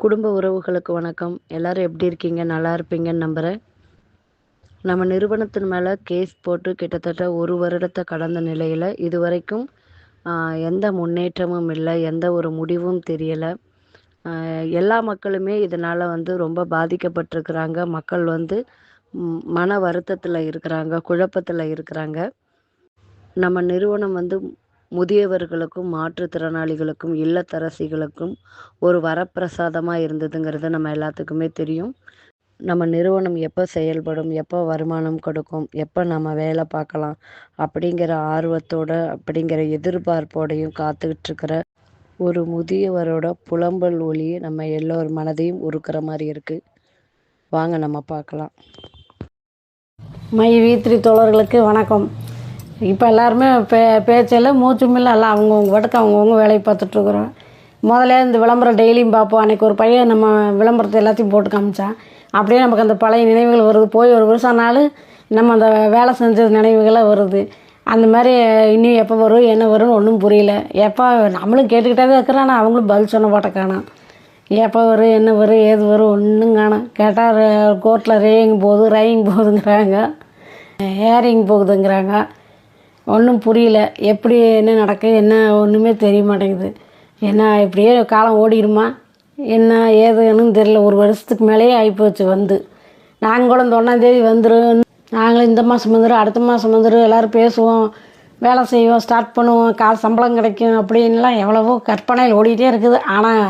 குடும்ப உறவுகளுக்கு வணக்கம். எல்லாரும் எப்படி இருக்கீங்க? நல்லா இருப்பீங்கன்னு நம்புகிறேன். நம்ம நிறுவனத்தின் மேலே கேஸ் போட்டு கிட்டத்தட்ட 1 வருடத்தை கடந்த நிலையில் இதுவரைக்கும் எந்த முன்னேற்றமும் இல்லை, எந்த ஒரு முடிவும் தெரியலை. எல்லா மக்களுமே இதனால் ரொம்ப பாதிக்கப்பட்டிருக்கிறாங்க. மக்கள் மன வருத்தத்தில் இருக்கிறாங்க, குழப்பத்தில் இருக்கிறாங்க. நம்ம நிறுவனம் முதியவர்களுக்கும் மாற்றுத்திறனாளிகளுக்கும் இல்லத்தரசிகளுக்கும் ஒரு வரப்பிரசாதமாக இருந்ததுங்கிறது நம்ம எல்லாத்துக்குமே தெரியும். நம்ம நிறுவனம் எப்போ செயல்படும், எப்போ வருமானம் கொடுக்கும், எப்போ நம்ம வேலை பார்க்கலாம் அப்படிங்கிற ஆர்வத்தோட அப்படிங்கிற எதிர்பார்ப்போடையும் காத்துக்கிட்டு ஒரு முதியவரோட புலம்பல் ஒலி நம்ம எல்லோர் மனதையும் உருக்கிற மாதிரி இருக்குது. வாங்க நம்ம பார்க்கலாம். மை வீத்திரி தோழர்களுக்கு வணக்கம். இப்போ எல்லாருமே பேச்சில் மூச்சுமில்ல எல்லாம் அவங்கவுங்க பாட்டுக்கு அவங்கவுங்க வேலையை பார்த்துட்ருக்குறோம். முதல்ல இந்த விளம்பரம் டெய்லியும் பார்ப்போம். அன்றைக்கி ஒரு பையன் நம்ம விளம்பரத்தை எல்லாத்தையும் போட்டு காமிச்சான். அப்படியே நமக்கு அந்த பழைய நினைவுகள் வருது. போய் ஒரு வருஷம் ஆனாலும் நம்ம அந்த வேலை செஞ்ச நினைவுகளாக வருது. அந்த மாதிரி இன்னும் எப்போ வரும் என்ன வரும்னு ஒன்றும் புரியல. எப்போ நம்மளும் கேட்டுக்கிட்டே தான் இருக்கிறோம், ஆனால் அவங்களும் பதில் சொன்ன பாட்டை காணோம். எப்போ வரும் என்ன வரும் ஏது வரும் ஒன்றும் காணோம். கேட்டால் கோர்ட்டில் ரேயிங் போகுது, ரையிங் போகுதுங்கிறாங்க, ஏரிங் போகுதுங்கிறாங்க. ஒன்றும் புரியல. எப்படி என்ன நடக்குது என்ன ஒன்றுமே தெரிய மாட்டேங்குது. என்ன இப்படியே காலம் ஓடிடுமா என்ன ஏதுன்னு தெரியல. ஒரு வருஷத்துக்கு மேலேயே ஆகிப்போச்சு. நாங்கள் கூட இந்த 1ஆந்தேதி வந்துடும், நாங்களும் இந்த மாதம் வந்துடும், அடுத்த மாதம் வந்துடும், எல்லோரும் பேசுவோம், வேலை செய்வோம், ஸ்டார்ட் பண்ணுவோம், சம்பளம் கிடைக்கும் அப்படின்லாம் எவ்வளவோ கற்பனையில் ஓடிக்கிட்டே இருக்குது. ஆனால்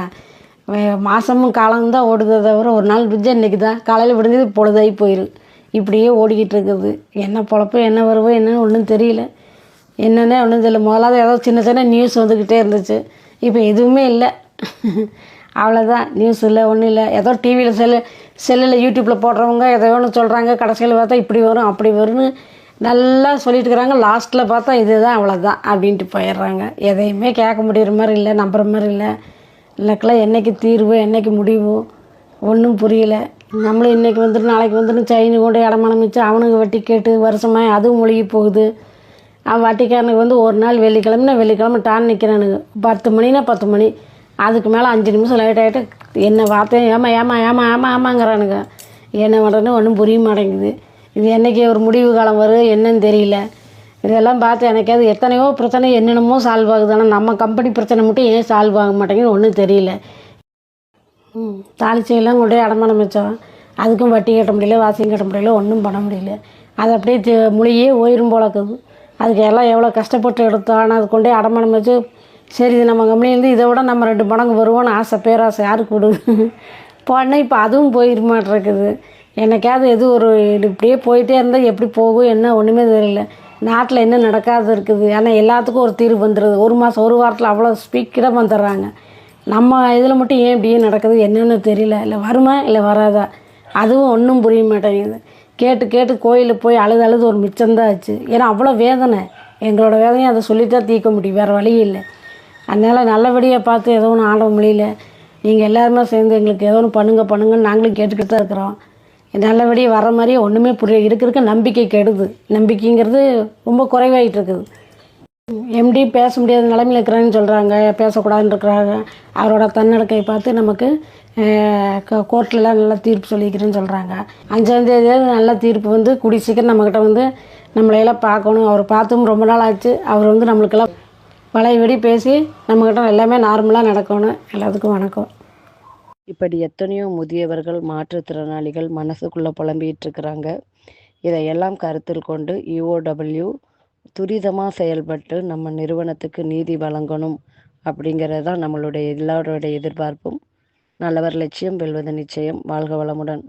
மாதமும் காலம்தான் ஓடுதே தவிர ஒரு நாள் விஜ இன்றைக்கி தான் காலையில் விடுஞ்சது பொழுதாகி போயிடும். இப்படியே ஓடிக்கிட்டு இருக்குது. என்ன பொழப்பு என்ன வருவோ என்னன்னு ஒன்றும் தெரியல. என்னென்ன ஒன்றும் தெரியல. முதலாவது ஏதோ சின்ன சின்ன நியூஸ் வந்துக்கிட்டே இருந்துச்சு. இப்போ எதுவுமே இல்லை. அவ்வளோதான். நியூஸ் இல்லை, ஒன்றும் இல்லை. ஏதோ டிவியில் செல்லில் யூடியூப்பில் போடுறவங்க ஏதோ ஒன்று சொல்கிறாங்க. கடைசியில் பார்த்தா இப்படி வரும் அப்படி வரும்னு நல்லா சொல்லிட்டு இருக்கிறாங்க. லாஸ்ட்டில் பார்த்தா இதுதான் அவ்வளோதான் அப்படின்ட்டு போயிடுறாங்க. எதையுமே கேட்க முடிகிற மாதிரி இல்லை, நம்புகிற மாதிரி இல்லை. இல்லைக்கெல்லாம் என்றைக்கு தீர்வு என்றைக்கு முடிவு ஒன்றும் புரியல. நம்மளும் இன்றைக்கி வந்துட்டு நாளைக்கு வந்துட்டு செயின் கொண்டு இடமானம் வச்சு அவனுக்கு வட்டி கேட்டு வருஷமாக அதுவும் மூழ்கி போகுது. அவன் வட்டிக்காரனுக்கு ஒரு நாள் வெள்ளிக்கிழமை டான் நிற்கிறானுங்க. 10 மணினா 10 மணி, அதுக்கு மேலே 5 நிமிஷம் லேட் ஆகிட்டு என்ன வார்த்தையும் ஏமாங்கிறானுங்க. என்ன பண்ணுறதுன்னு ஒன்றும் புரிய மாட்டேங்குது. இது என்றைக்கு ஒரு முடிவு காலம் வரும் என்னன்னு தெரியல. இதெல்லாம் பார்த்து எனக்காவது எத்தனையோ பிரச்சனை என்னென்னமோ சால்வ் ஆகுது. ஆனால் நம்ம கம்பெனி பிரச்சனை மட்டும் ஏன் சால்வ் ஆக மாட்டேங்குது ஒன்றும் தெரியல. தாலிச்சையெல்லாம் கொண்டு போய் அடமானம் வச்சோம், அதுக்கும் வட்டி கட்ட முடியல, வாசியம் கட்ட முடியல, ஒன்றும் பண்ண முடியல. அது அப்படியே மொழியே ஓயிரும் போல இருக்குது. அதுக்கு எல்லாம் எவ்வளோ கஷ்டப்பட்டு எடுத்தோம். ஆனால் அது கொண்டே அடமானம் வச்சு சரி இது நம்ம கம்பெனிலேருந்து இதை விட நம்ம 2 மடங்கு வருவோன்னு ஆசை பேராசை யாருக்கு விடுது போனால் இப்போ அதுவும் போயிருமாட்டிருக்குது. எனக்காவது எது ஒரு இப்படியே போயிட்டே இருந்தால் எப்படி போகும் என்ன ஒன்றுமே தெரியல. நாட்டில் என்ன நடக்காது இருக்குது. ஆனால் எல்லாத்துக்கும் ஒரு தீர்வு வந்துடுது. ஒரு மாதம் ஒரு வாரத்தில் அவ்வளோ ஸ்பீக்கராக வந்துடுறாங்க. நம்ம இதில் மட்டும் ஏன் இப்படியே நடக்குது என்னன்னு தெரியல. இல்லை வருமா இல்லை வராதா அதுவும் ஒன்றும் புரிய மாட்டேங்குது. கேட்டு கோயிலுக்கு போய் அழுது ஒரு மிச்சம்தான் ஆச்சு. ஏன்னா அவ்வளோ வேதனை. எங்களோட வேதனையை அதை சொல்லித்தான் தீர்க்க முடியும், வேறு வழி இல்லை. அதனால் நல்லபடியாக பார்த்து ஏதோ ஒன்று ஆட முடியல. நீங்கள் எல்லாருமே சேர்ந்து எங்களுக்கு ஏதோ ஒன்று பண்ணுங்கன்னு நாங்களும் கேட்டுக்கிட்டு தான் இருக்கிறோம். நல்லபடியாக வர மாதிரியே ஒன்றுமே புரிய இருக்க நம்பிக்கை கெடுது. நம்பிக்கைங்கிறது ரொம்ப குறைவாயிட்டு இருக்குது. எம்டி பேச முடியாத நிலைமையில் இருக்கிறான்னு சொல்கிறாங்க, பேசக்கூடாதுன்னு இருக்கிறாங்க. அவரோட தன்னடக்கை பார்த்து நமக்கு கோர்ட்லலாம் நல்லா தீர்ப்பு சொல்லிக்கிறேன்னு சொல்கிறாங்க. 5ஆந்தேதி நல்ல தீர்ப்பு கூடி சீக்கிரம் நம்மக்கிட்ட நம்மளையெல்லாம் பார்க்கணும். அவர் பார்த்தும் ரொம்ப நாள் ஆச்சு. அவர் நம்மளுக்கெல்லாம் பழையபடி பேசி நம்மக்கிட்ட எல்லாமே நார்மலாக நடக்கணும். எல்லாத்துக்கும் வணக்கம். இப்படி எத்தனையோ முதியவர்கள் மாற்றுத்திறனாளிகள் மனசுக்குள்ளே புலம்பிகிட்டு இருக்கிறாங்க. இதையெல்லாம் கருத்தில் கொண்டு EOW துரிதமாக செயல்பட்டு நம்ம நிறுவனத்துக்கு நீதி வழங்கணும் அப்படிங்கிறது தான் நம்மளுடைய எல்லாரோடைய எதிர்பார்ப்பும். நல்லவர் லட்சியம் வெல்வது நிச்சயம். வாழ்க வளமுடன்.